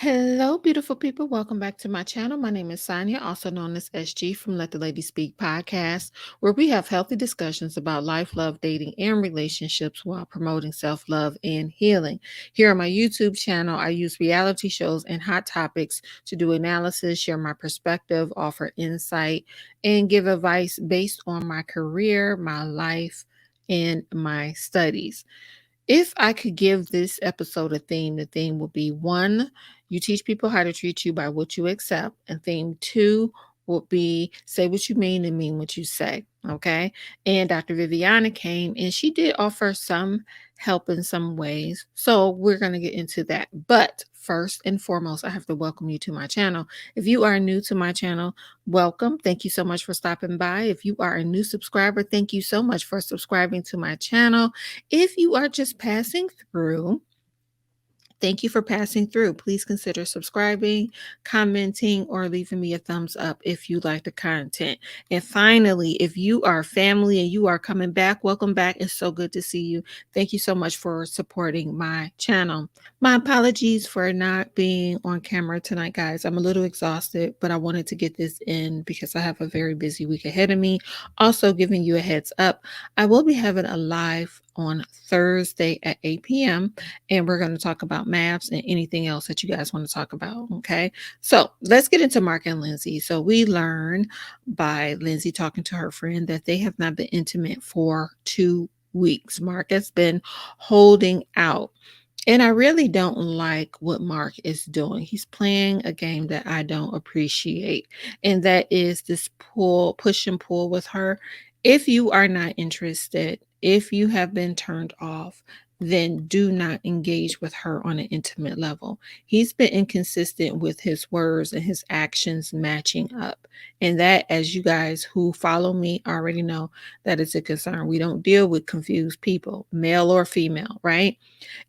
Hello, beautiful people. Welcome back to my channel. My name is Sonia, also known as SG from Let the Lady Speak podcast, where we have healthy discussions about life, love, dating, and relationships while promoting self love and healing. Here on my YouTube channel, I use reality shows and hot topics to do analysis, share my perspective, offer insight, and give advice based on my career, my life, and my studies. If I could give this episode a theme, the theme would be one, you teach people how to treat you by what you accept. And theme two would be say what you mean and mean what you say. Okay. And Dr. Viviana came and she did offer some help in some ways. So we're going to get into that. But first and foremost, I have to welcome you to my channel. If you are new to my channel, welcome. Thank you so much for stopping by. If you are a new subscriber, thank you so much for subscribing to my channel. If you are just passing through, thank you for passing through. Please consider subscribing, commenting, or leaving me a thumbs up if you like the content. And finally, if you are family and you are coming back, welcome back. It's so good to see you. Thank you so much for supporting my channel. My apologies for not being on camera tonight, guys. I'm a little exhausted, but I wanted to get this in because I have a very busy week ahead of me. Also, giving you a heads up, I will be having a live on Thursday at 8 p.m. and we're going to talk about mafs and anything else that you guys want to talk about. Okay. So let's get into Mark and Lindsay. So we learn by Lindsay talking to her friend that they have not been intimate for 2 weeks. Mark has been holding out. And I really don't like what Mark is doing. He's playing a game that I don't appreciate. And that is this push and pull with her. If you are not interested, if you have been turned off, then do not engage with her on an intimate level. He's been inconsistent with his words and his actions matching up. And that, as you guys who follow me already know, that is a concern. We don't deal with confused people, male or female, right?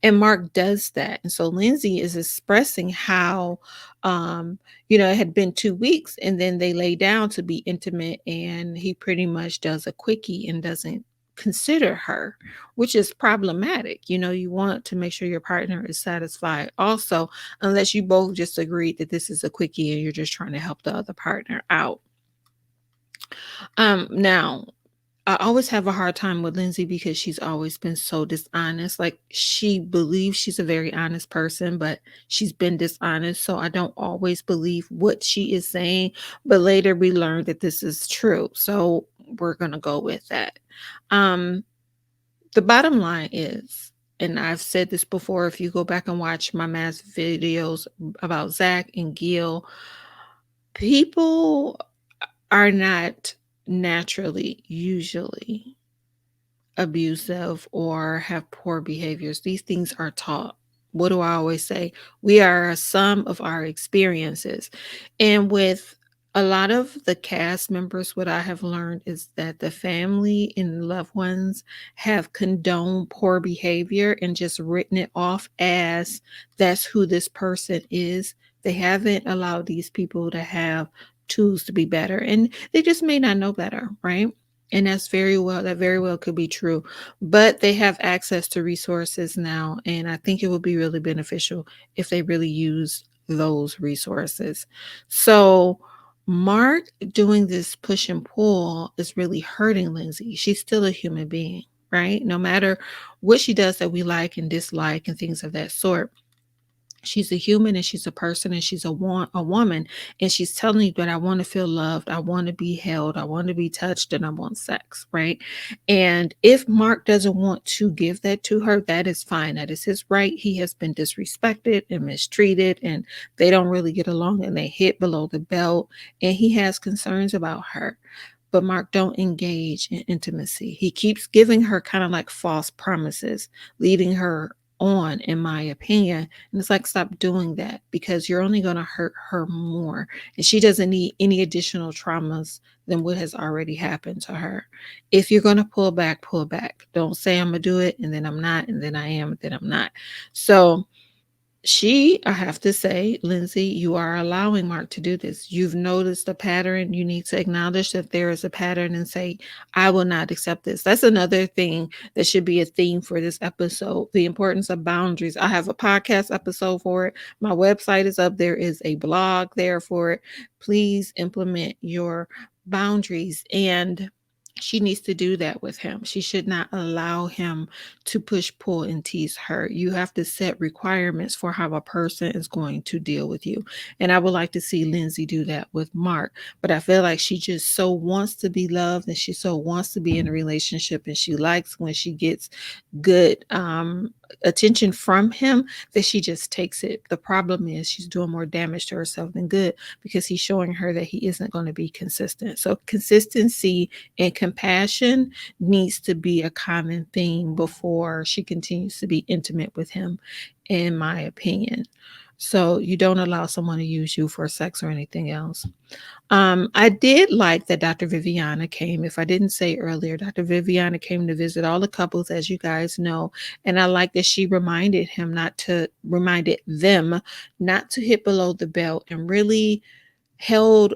And Mark does that. And so Lindsay is expressing how, it had been 2 weeks and then they lay down to be intimate and he pretty much does a quickie and doesn't consider her, which is problematic. You want to make sure your partner is satisfied also, unless you both just agreed that this is a quickie and you're just trying to help the other partner out. Now I always have a hard time with Lindsay because she's always been so dishonest. Like she believes she's a very honest person, but she's been dishonest. So I don't always believe what she is saying. But later we learned that this is true. So we're going to go with that. Um, the bottom line is, and I've said this before, if you go back and watch my mass videos about Zach and Gil, people are not naturally usually abusive or have poor behaviors. These things are taught. What do I always say? We are a sum of our experiences. And with a lot of the cast members, what I have learned is that the family and loved ones have condoned poor behavior and just written it off as that's who this person is. They haven't allowed these people to have tools to be better. And they just may not know better, right? And that very well could be true. But they have access to resources now. And I think it would be really beneficial if they really use those resources. So, Mark doing this push and pull is really hurting Lindsay. She's still a human being, right? No matter what she does that we like and dislike and things of that sort, she's a human and she's a person and she's a woman, and she's telling you that I want to feel loved, I want to be held, I want to be touched, and I want sex, right? And if Mark doesn't want to give that to her, that is fine. That is his right. He has been disrespected and mistreated, and they don't really get along, and they hit below the belt, and he has concerns about her. But Mark don't engage in intimacy. He keeps giving her kind of like false promises, leading her on, in my opinion. And it's like, stop doing that because you're only going to hurt her more. And she doesn't need any additional traumas than what has already happened to her. If you're going to pull back, pull back. Don't say I'm going to do it and then I'm not, and then I am, and then I'm not. So I have to say, Lindsay, you are allowing Mark to do this. You've noticed a pattern. You need to acknowledge that there is a pattern and say, I will not accept this. That's another thing that should be a theme for this episode, the importance of boundaries. I have a podcast episode for it. My website is up. There is a blog there for it. Please implement your boundaries. And she needs to do that with him. She should not allow him to push, pull, and tease her. You have to set requirements for how a person is going to deal with you. And I would like to see Lindsay do that with Mark. But I feel like she just so wants to be loved and she so wants to be in a relationship and she likes when she gets good attention from him that she just takes it. The problem is she's doing more damage to herself than good because he's showing her that he isn't going to be consistent. So consistency and compassion needs to be a common theme before she continues to be intimate with him, in my opinion. So you don't allow someone to use you for sex or anything else. I did like that Dr. Viviana came. If I didn't say earlier, Dr. Viviana came to visit all the couples, as you guys know. And I like that she reminded them not to hit below the belt and really held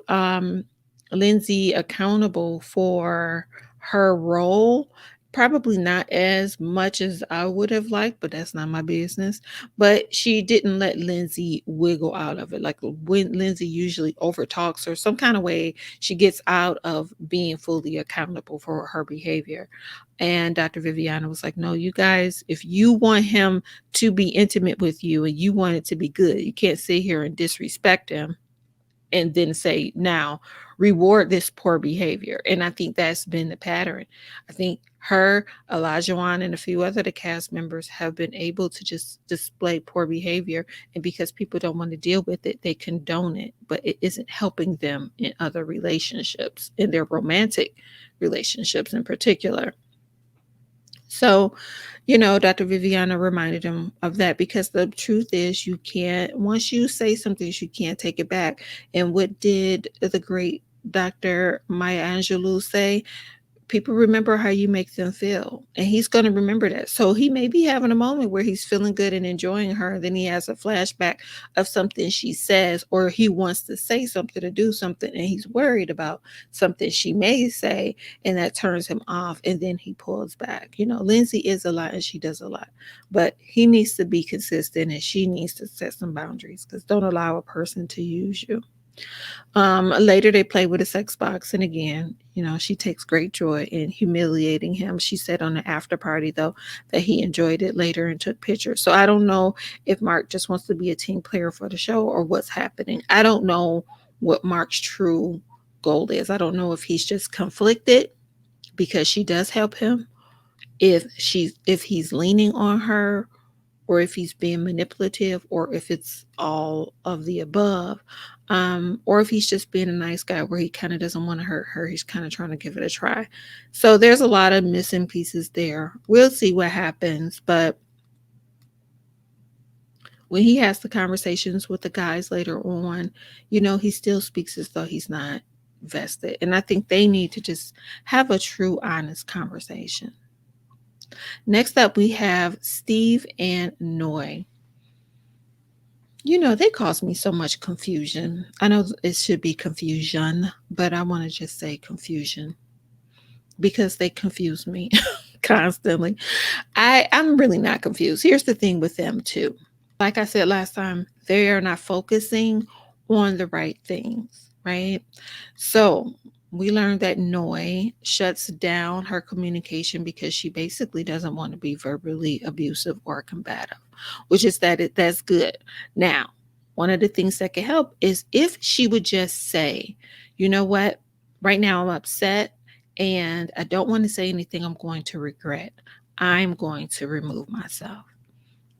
Lindsay accountable for her role. Probably not as much as I would have liked, but that's not my business. But she didn't let Lindsay wiggle out of it. Like when Lindsay usually overtalks or some kind of way, she gets out of being fully accountable for her behavior. And Dr. Viviana was like, no, you guys, if you want him to be intimate with you and you want it to be good, you can't sit here and disrespect him and then say, now reward this poor behavior. And I think that's been the pattern. I think her, Elijah Wan, and a few other the cast members have been able to just display poor behavior. And because people don't want to deal with it, they condone it, but it isn't helping them in other relationships, in their romantic relationships in particular. So, Dr. Viviana reminded him of that because the truth is, you can't, once you say something, you can't take it back. And what did the great Dr. Maya Angelou say? People remember how you make them feel, and he's going to remember that. So he may be having a moment where he's feeling good and enjoying her, and then he has a flashback of something she says, or he wants to say something to do something and he's worried about something she may say, and that turns him off, and then he pulls back. Lindsay is a lot and she does a lot, but he needs to be consistent and she needs to set some boundaries, because don't allow a person to use you. Later, they play with a sex box, and again, she takes great joy in humiliating him. She said on the after party, though, that he enjoyed it later and took pictures. So I don't know if Mark just wants to be a team player for the show or what's happening. I don't know what Mark's true goal is. I don't know if he's just conflicted because she does help him, if he's leaning on her, or if he's being manipulative, or if it's all of the above, or if he's just being a nice guy where he kind of doesn't want to hurt her. He's kind of trying to give it a try. So there's a lot of missing pieces there. We'll see what happens. But when he has the conversations with the guys later on, he still speaks as though he's not vested. And I think they need to just have a true, honest conversation. Next up, we have Steve and Noy. They cause me so much confusion. I know it should be confusion, but I want to just say confusion because they confuse me constantly. I'm really not confused. Here's the thing with them, too. Like I said last time, they are not focusing on the right things, right? So we learned that Noy shuts down her communication because she basically doesn't want to be verbally abusive or combative, which is that's good. Now, one of the things that can help is if she would just say, you know what, right now I'm upset and I don't want to say anything I'm going to regret. I'm going to remove myself,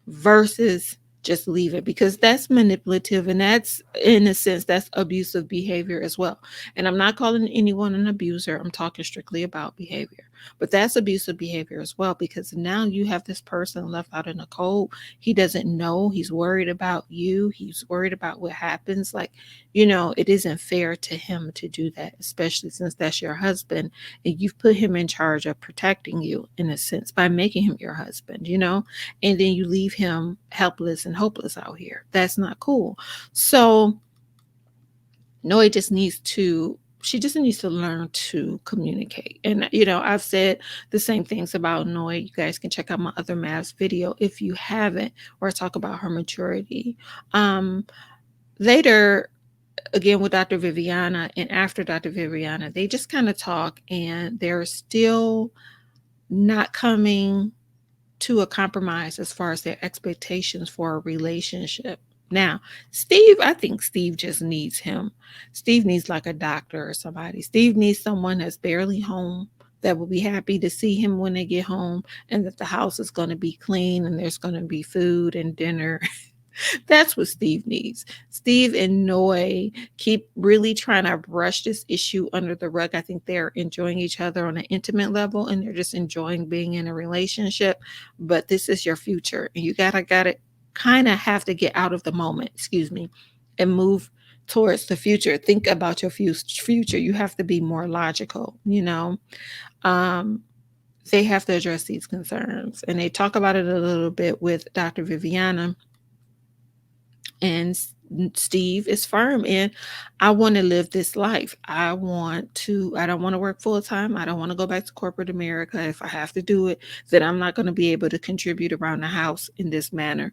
versus just leave it, because that's manipulative and that's, in a sense, that's abusive behavior as well. And I'm not calling anyone an abuser. I'm talking strictly about behavior. But that's abusive behavior as well, because now you have this person left out in the cold. He doesn't know. He's worried about you. He's worried about what happens. Like, it isn't fair to him to do that, especially since that's your husband and you've put him in charge of protecting you in a sense by making him your husband, and then you leave him helpless and hopeless out here. That's not cool. So Noe just needs to she just needs to learn to communicate. And I've said the same things about Noe. You guys can check out my other mafs video if you haven't, where I talk about her maturity. Later, again with Dr. Viviana, and after Dr. Viviana, they just kind of talk, and they're still not coming to a compromise as far as their expectations for a relationship. Now, I think Steve just needs him. Steve needs like a doctor or somebody. Steve needs someone that's barely home, that will be happy to see him when they get home, and that the house is going to be clean and there's going to be food and dinner. That's what Steve needs. Steve and Noe keep really trying to brush this issue under the rug. I think they're enjoying each other on an intimate level, and they're just enjoying being in a relationship. But this is your future, and you gotta kind of have to get out of the moment, and move towards the future. Think about your future. You have to be more logical. Um, they have to address these concerns, and they talk about it a little bit with Dr. Viviana. And Steve is firm in, I want to live this life. I don't want to work full time. I don't want to go back to corporate America. If I have to do it, then I'm not going to be able to contribute around the house in this manner.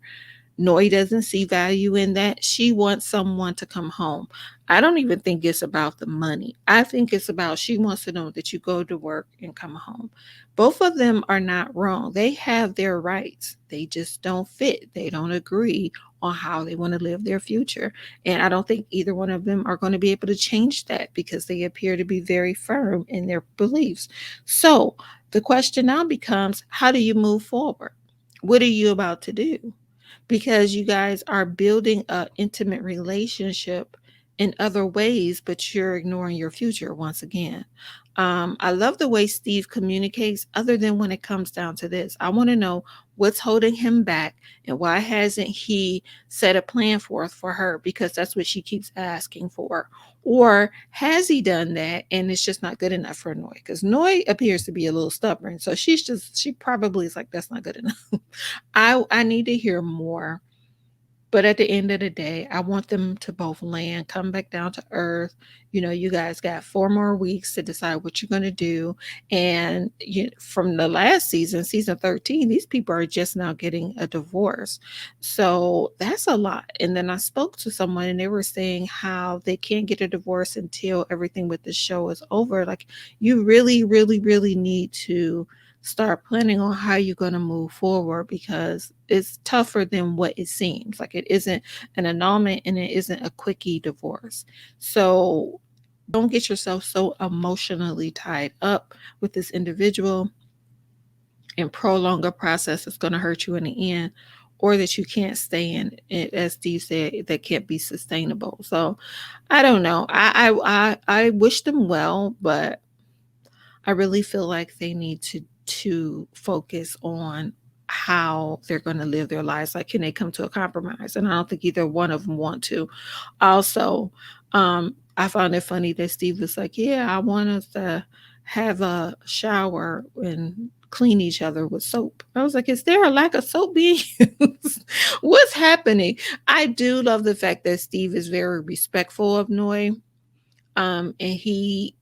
Noy doesn't see value in that. She wants someone to come home. I don't even think it's about the money. I think it's about, she wants to know that you go to work and come home. Both of them are not wrong. They have their rights. They just don't fit. They don't agree on how they want to live their future. And I don't think either one of them are going to be able to change that, because they appear to be very firm in their beliefs. So the question now becomes, how do you move forward? What are you about to do? Because you guys are building an intimate relationship in other ways, but you're ignoring your future once again. I love the way Steve communicates, other than when it comes down to this. I want to know what's holding him back, and why hasn't he set a plan forth for her, because that's what she keeps asking for. Or has he done that and it's just not good enough for Noy? Because Noy appears to be a little stubborn. So she probably is like, that's not good enough. I need to hear more. But at the end of the day, I want them to both land, come back down to earth. You guys got 4 more weeks to decide what you're going to do. And from the last season, season 13, these people are just now getting a divorce. So that's a lot. And then I spoke to someone, and they were saying how they can't get a divorce until everything with the show is over. Like, you really, really, really need to start planning on how you're going to move forward, because it's tougher than what it seems. Like, it isn't an annulment, and it isn't a quickie divorce. So don't get yourself so emotionally tied up with this individual and prolong a process that's going to hurt you in the end, or that you can't stay in it, as Steve said, that can't be sustainable. So I don't know. I wish them well, but I really feel like they need to focus on how they're going to live their lives. Like, can they come to a compromise? And I don't think either one of them want to. Also, I found it funny that Steve was like, yeah, I want us to have a shower and clean each other with soap. I was like, is there a lack of soap being used? What's happening? I do love the fact that Steve is very respectful of Noy. And he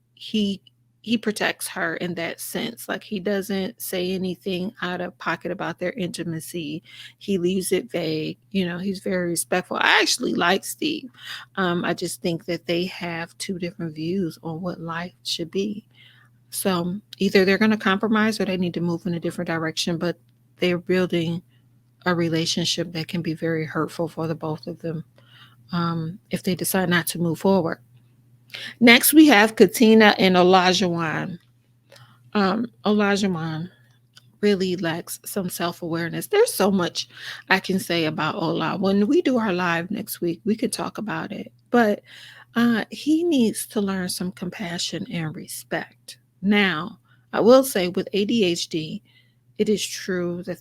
protects her in that sense. Like, he doesn't say anything out of pocket about their intimacy. He leaves it vague. He's very respectful. I actually like Steve. I just think that they have two different views on what life should be. So either they're going to compromise, or they need to move in a different direction, but they're building a relationship that can be very hurtful for the both of them, if they decide not to move forward. Next, we have Katina and Olajuwon. Olajuwon really lacks some self-awareness. There's so much I can say about Ola. When we do our live next week, we could talk about it. But he needs to learn some compassion and respect. Now, I will say with ADHD, it is true that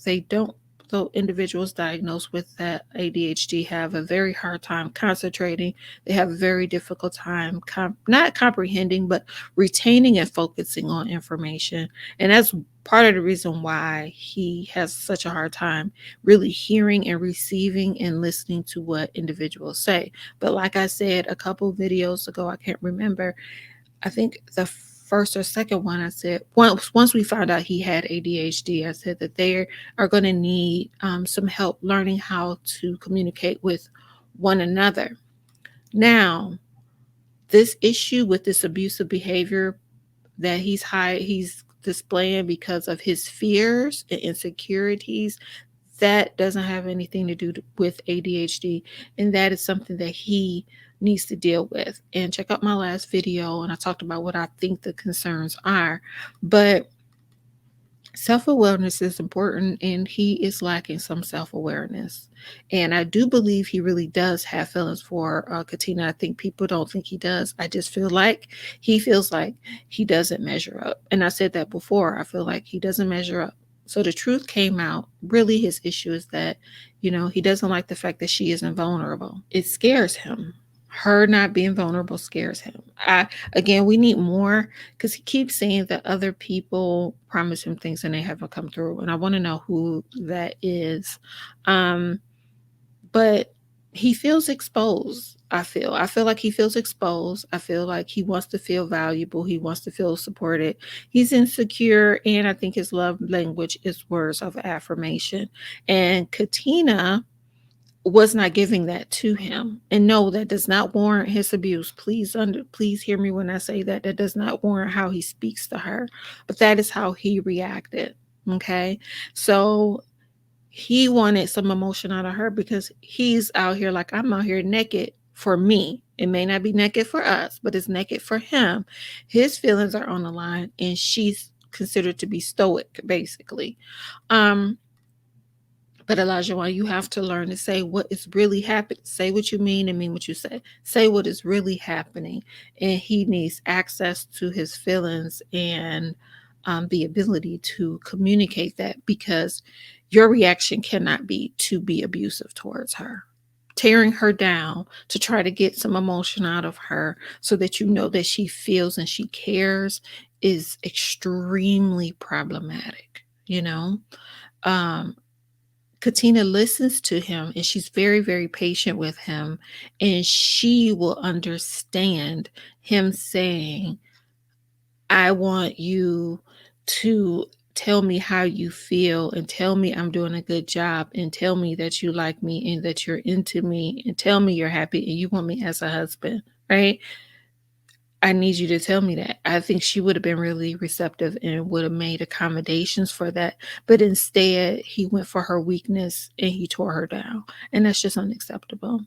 though individuals diagnosed with that ADHD have a very hard time concentrating. They have a very difficult time not comprehending, but retaining and focusing on information. And that's part of the reason why he has such a hard time really hearing and receiving and listening to what individuals say. But like I said a couple videos ago, I can't remember, I think the first or second one, I said once we found out he had ADHD, I said that they are going to need some help learning how to communicate with one another. Now, this issue with this abusive behavior that he's displaying because of his fears and insecurities, that doesn't have anything to do with ADHD, and that is something that he needs to deal with. And check out my last video, and I talked about what I think the concerns are. But self-awareness is important, and he is lacking some self-awareness. And I do believe he really does have feelings for Katina. I think people don't think he does. I just feel like he feels like he doesn't measure up. And I said that before. I feel like he doesn't measure up. So the truth came out. Really, his issue is that, he doesn't like the fact that she isn't vulnerable. It scares him. Her not being vulnerable scares him. Again, we need more, because he keeps saying that other people promise him things and they haven't come through. And I want to know who that is. But he feels exposed. I feel like he feels exposed. I feel like he wants to feel valuable. He wants to feel supported. He's insecure, and I think his love language is words of affirmation. And Katina was not giving that to him. And no, that does not warrant his abuse. Please hear me when I say that. That does not warrant how he speaks to her, but that is how he reacted. Okay. So he wanted some emotion out of her, because he's out here like, I'm out here naked for me. It may not be naked for us, but it's naked for him. His feelings are on the line, and she's considered to be stoic, basically. But Elijah, you have to learn to say what is really happening. Say what you mean and mean what you say. Say what is really happening. And he needs access to his feelings and the ability to communicate that, because your reaction cannot be to be abusive towards her. Tearing her down to try to get some emotion out of her so that you know that she feels and she cares is extremely problematic, Um, Katina listens to him, and she's very, very patient with him, and she will understand him saying, I want you to tell me how you feel, and tell me I'm doing a good job, and tell me that you like me and that you're into me, and tell me you're happy and you want me as a husband, right? I need you to tell me that. I think she would have been really receptive and would have made accommodations for that. But instead, he went for her weakness and he tore her down. And that's just unacceptable.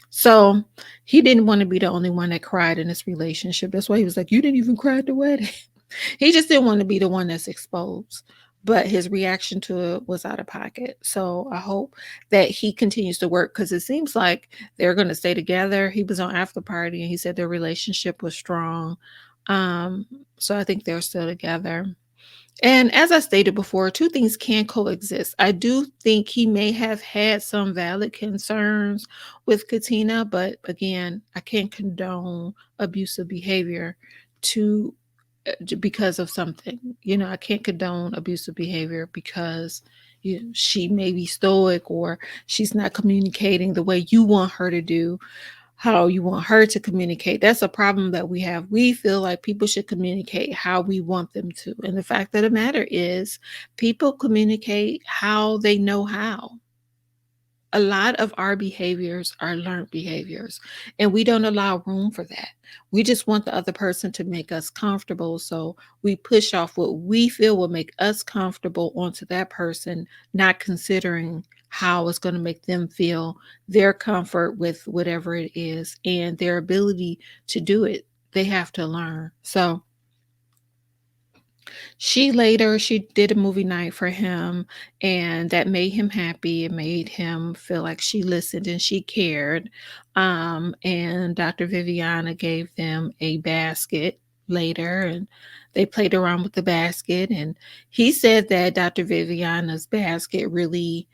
So he didn't want to be the only one that cried in this relationship. That's why he was like, you didn't even cry at the wedding. He just didn't want to be the one that's exposed. But his reaction to it was out of pocket. So I hope that he continues to work, because it seems like they're going to stay together. He was on After Party and he said their relationship was strong. Um, so I think they're still together. And as I stated before, two things can coexist. I do think he may have had some valid concerns with Katina, but again, I can't condone abusive behavior to because of something. I can't condone abusive behavior because she may be stoic, or she's not communicating the way you want her to do, how you want her to communicate. That's a problem that we have. We feel like people should communicate how we want them to. And the fact of the matter is, people communicate how they know how. A lot of our behaviors are learned behaviors, and we don't allow room for that. We just want the other person to make us comfortable. So we push off what we feel will make us comfortable onto that person, not considering how it's going to make them feel, their comfort with whatever it is, and their ability to do it. They have to learn. So she did a movie night for him, and that made him happy. It made him feel like she listened and she cared. And Dr. Viviana gave them a basket later, and They played around with the basket, and he said that Dr. Viviana's basket really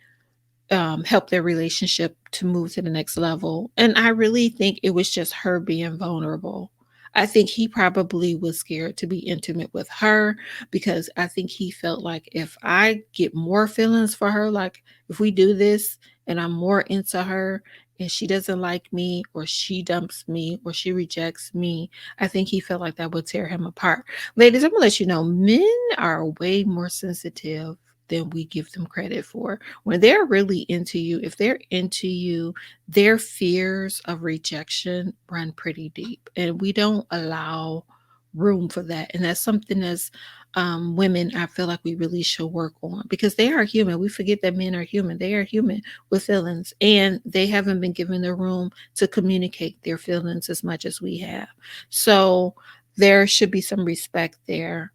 help their relationship to move to the next level. And I really think it was just her being vulnerable. I think he probably was scared to be intimate with her because I think he felt like if I get more feelings for her, like if we do this and I'm more into her and she doesn't like me or she dumps me or she rejects me, I think he felt like that would tear him apart. Ladies, I'm gonna let you know men are way more sensitive than we give them credit for. When they're really into you, if they're into you, their fears of rejection run pretty deep. And we don't allow room for that. And that's something as women, I feel like we really should work on because they are human. We forget that men are human. They are human with feelings, and they haven't been given the room to communicate their feelings as much as we have. So there should be some respect there.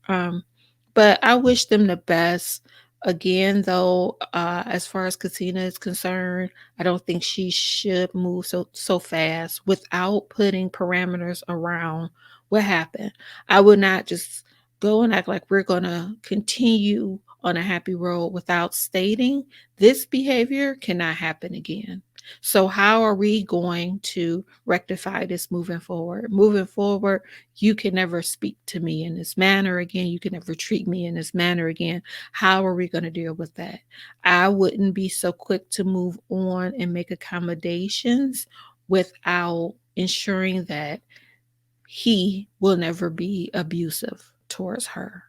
But I wish them the best. Again, though, as far as Katina is concerned, I don't think she should move so fast without putting parameters around what happened. I would not just go and act like we're gonna continue on a happy road without stating this behavior cannot happen again. So how are we going to rectify this moving forward? Moving forward, you can never speak to me in this manner again. You can never treat me in this manner again. How are we going to deal with that? I wouldn't be so quick to move on and make accommodations without ensuring that he will never be abusive towards her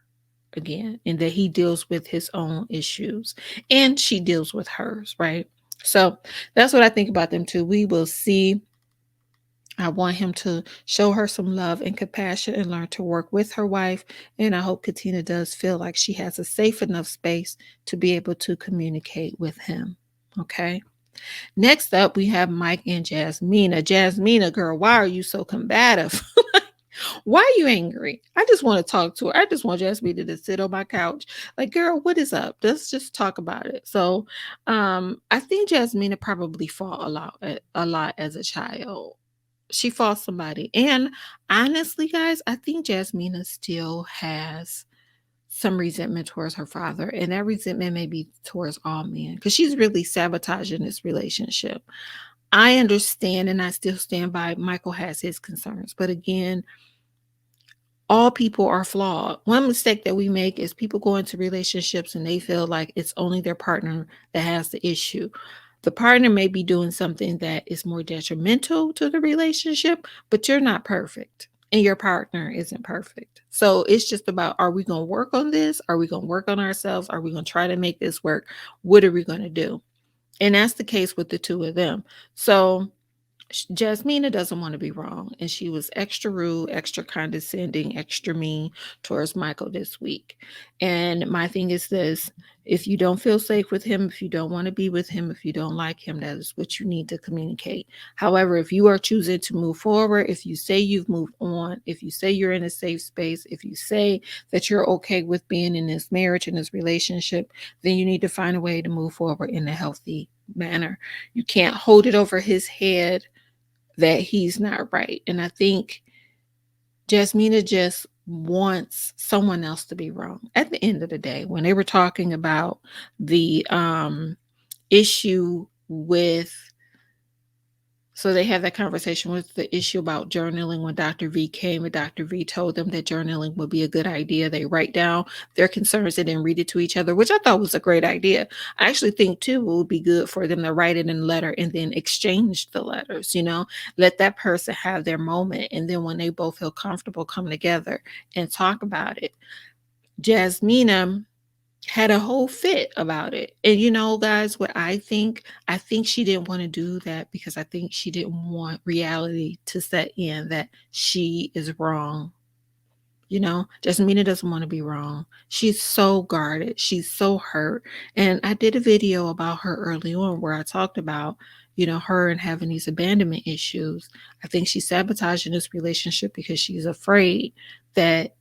again and that he deals with his own issues and she deals with hers, right? So that's what I think about them too. We will see. I want him to show her some love and compassion and learn to work with her wife. And I hope Katina does feel like she has a safe enough space to be able to communicate with him. Okay. Next up, we have Mike and Jasmina. Jasmina, girl, why are you so combative? Why are you angry? I just want to talk to her. I just want Jasmina to sit on my couch. Like, girl, what is up? Let's just talk about it. So, I think Jasmina probably fought a lot as a child. She fought somebody. And honestly, guys, I think Jasmina still has some resentment towards her father. And that resentment may be towards all men because she's really sabotaging this relationship. I understand and I still stand by Michael has his concerns. But again, all people are flawed. One mistake that we make is people go into relationships and they feel like it's only their partner that has the issue. The partner may be doing something that is more detrimental to the relationship, but you're not perfect and your partner isn't perfect. So it's just about, are we going to work on this? Are we going to work on ourselves? Are we going to try to make this work? What are we going to do? And that's the case with the two of them. So Jasmina doesn't want to be wrong, and she was extra rude, extra condescending, extra mean towards Michael this week. And my thing is this: if you don't feel safe with him, if you don't want to be with him, if you don't like him, that is what you need to communicate. However, if you are choosing to move forward, if you say you've moved on, if you say you're in a safe space, if you say that you're okay with being in this marriage, in this relationship, then you need to find a way to move forward in a healthy manner. You can't hold it over his head that he's not right. And I think Jasmina just wants someone else to be wrong. At the end of the day, when they were talking about the issue with, so they had that conversation with the issue about journaling when Dr. V came and Dr. V told them that journaling would be a good idea. They write down their concerns and then read it to each other, which I thought was a great idea. I actually think too it would be good for them to write it in a letter and then exchange the letters, let that person have their moment. And then when they both feel comfortable, come together and talk about it. Jasmina had a whole fit about it. And guys, what I think she didn't want to do that because I think she didn't want reality to set in that she is wrong. Jasmina doesn't want to be wrong. She's so guarded. She's so hurt. And I did a video about her early on where I talked about, her and having these abandonment issues. I think she's sabotaging this relationship because she's afraid that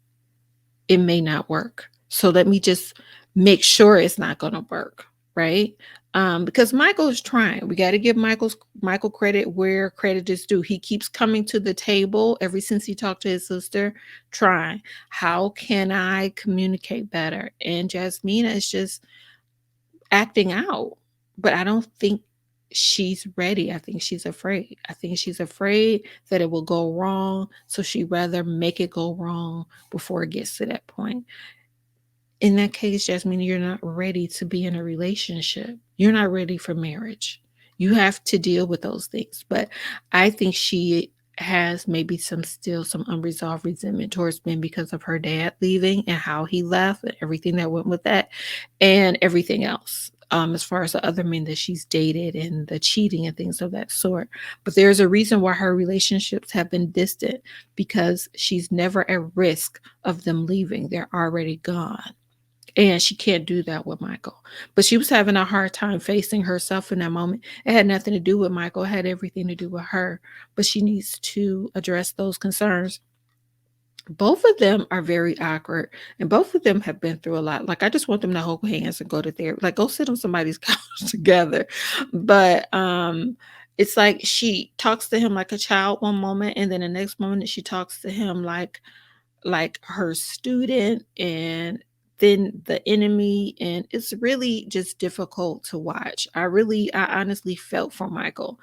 it may not work. So let me just make sure it's not going to work, right? Because Michael is trying. We got to give Michael credit where credit is due. He keeps coming to the table ever since he talked to his sister, trying. How can I communicate better? And Jasmina is just acting out. But I don't think she's ready. I think she's afraid. I think she's afraid that it will go wrong. So she'd rather make it go wrong before it gets to that point. In that case, Jasmine, you're not ready to be in a relationship. You're not ready for marriage. You have to deal with those things. But I think she has maybe some unresolved resentment towards men because of her dad leaving and how he left and everything that went with that and everything else. As far as the other men that she's dated and the cheating and things of that sort. But there's a reason why her relationships have been distant, because she's never at risk of them leaving. They're already gone. And she can't do that with Michael. But she was having a hard time facing herself in that moment. It had nothing to do with Michael, it had everything to do with her. But she needs to address those concerns. Both of them are very awkward, and both of them have been through a lot. Like, I just want them to hold hands and go to therapy. Like, go sit on somebody's couch together. But it's like she talks to him like a child one moment, and then the next moment she talks to him like her student, and then the enemy, and it's really just difficult to watch. I honestly felt for Michael.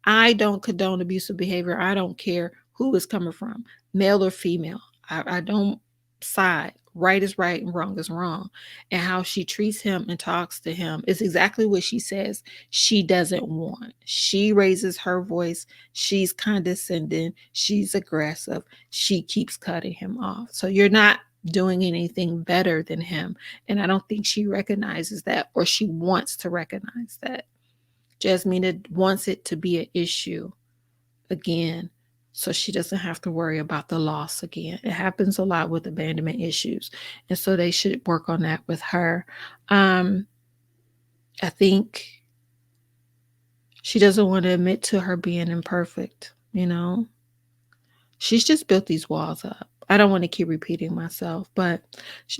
I don't condone abusive behavior. I don't care who it's coming from, male or female. I don't side. Right is right and wrong is wrong. And how she treats him and talks to him is exactly what she says she doesn't want. She raises her voice. She's condescending. She's aggressive. She keeps cutting him off. So you're not doing anything better than him. And I don't think she recognizes that, or she wants to recognize that. Jasmina wants it to be an issue again, so she doesn't have to worry about the loss again. It happens a lot with abandonment issues. And so they should work on that with her. I think she doesn't want to admit to her being imperfect, you know? She's just built these walls up. I don't want to keep repeating myself, but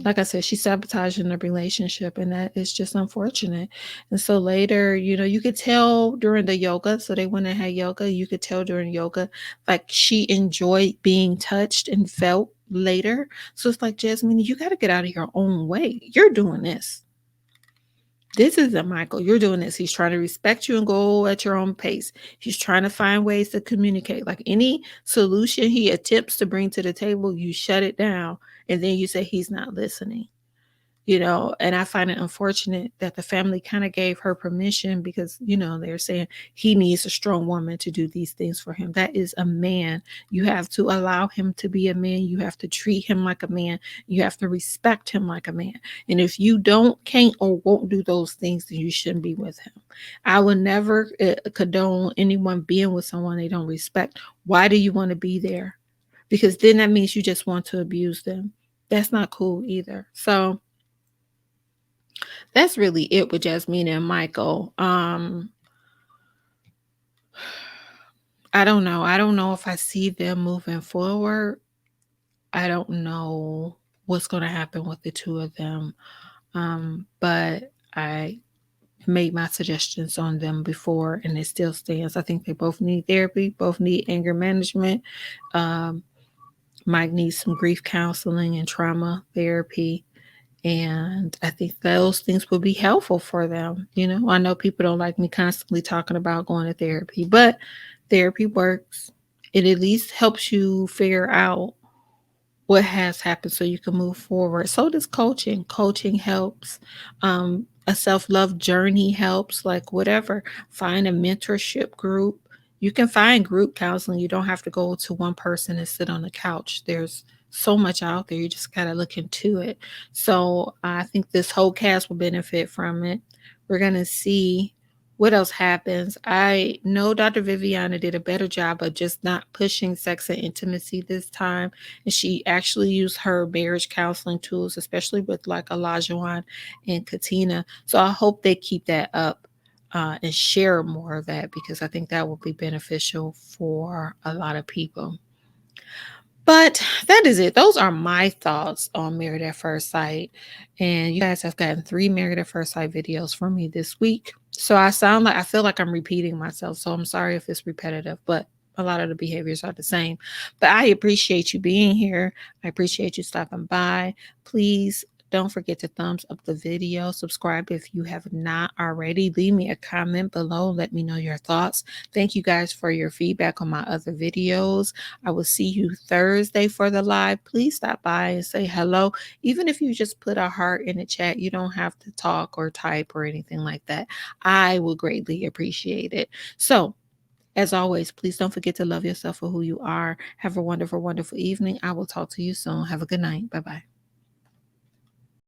like I said, she's sabotaging the relationship, and that is just unfortunate. And so later, you could tell during the yoga, so they went and had yoga, you could tell during yoga, like she enjoyed being touched and felt later. So it's like, Jasmine, you got to get out of your own way. You're doing this. This isn't Michael. You're doing this. He's trying to respect you and go at your own pace. He's trying to find ways to communicate. Like any solution he attempts to bring to the table, you shut it down. And then you say he's not listening. And I find it unfortunate that the family kind of gave her permission because, they're saying he needs a strong woman to do these things for him. That is a man. You have to allow him to be a man. You have to treat him like a man. You have to respect him like a man. And if you can't or won't do those things, then you shouldn't be with him. I will never condone anyone being with someone they don't respect. Why do you want to be there? Because then that means you just want to abuse them. That's not cool either. So that's really it with Jasmine and Michael. I don't know. I don't know if I see them moving forward. I don't know what's going to happen with the two of them. But I made my suggestions on them before, and it still stands. I think they both need therapy, both need anger management. Mike needs some grief counseling and trauma therapy. And I think those things will be helpful for them. I know people don't like me constantly talking about going to therapy, but therapy works. It at least helps you figure out what has happened so you can move forward. So does coaching. Coaching helps. A self-love journey helps, like whatever. Find a mentorship group. You can find group counseling. You don't have to go to one person and sit on the couch. There's so much out there. You just got to look into it. So I think this whole cast will benefit from it. We're going to see what else happens. I know Dr. Viviana did a better job of just not pushing sex and intimacy this time. And she actually used her marriage counseling tools, especially with like Olajuwon and Katina. So I hope they keep that up and share more of that, because I think that will be beneficial for a lot of people. But that is it. Those are my thoughts on Married at First Sight. And you guys have gotten 3 Married at First Sight videos from me this week. So I feel like I'm repeating myself. So I'm sorry if it's repetitive, but a lot of the behaviors are the same. But I appreciate you being here. I appreciate you stopping by. Please don't forget to thumbs up the video. Subscribe if you have not already. Leave me a comment below. Let me know your thoughts. Thank you guys for your feedback on my other videos. I will see you Thursday for the live. Please stop by and say hello. Even if you just put a heart in the chat, you don't have to talk or type or anything like that. I will greatly appreciate it. So, as always, please don't forget to love yourself for who you are. Have a wonderful, wonderful evening. I will talk to you soon. Have a good night. Bye bye.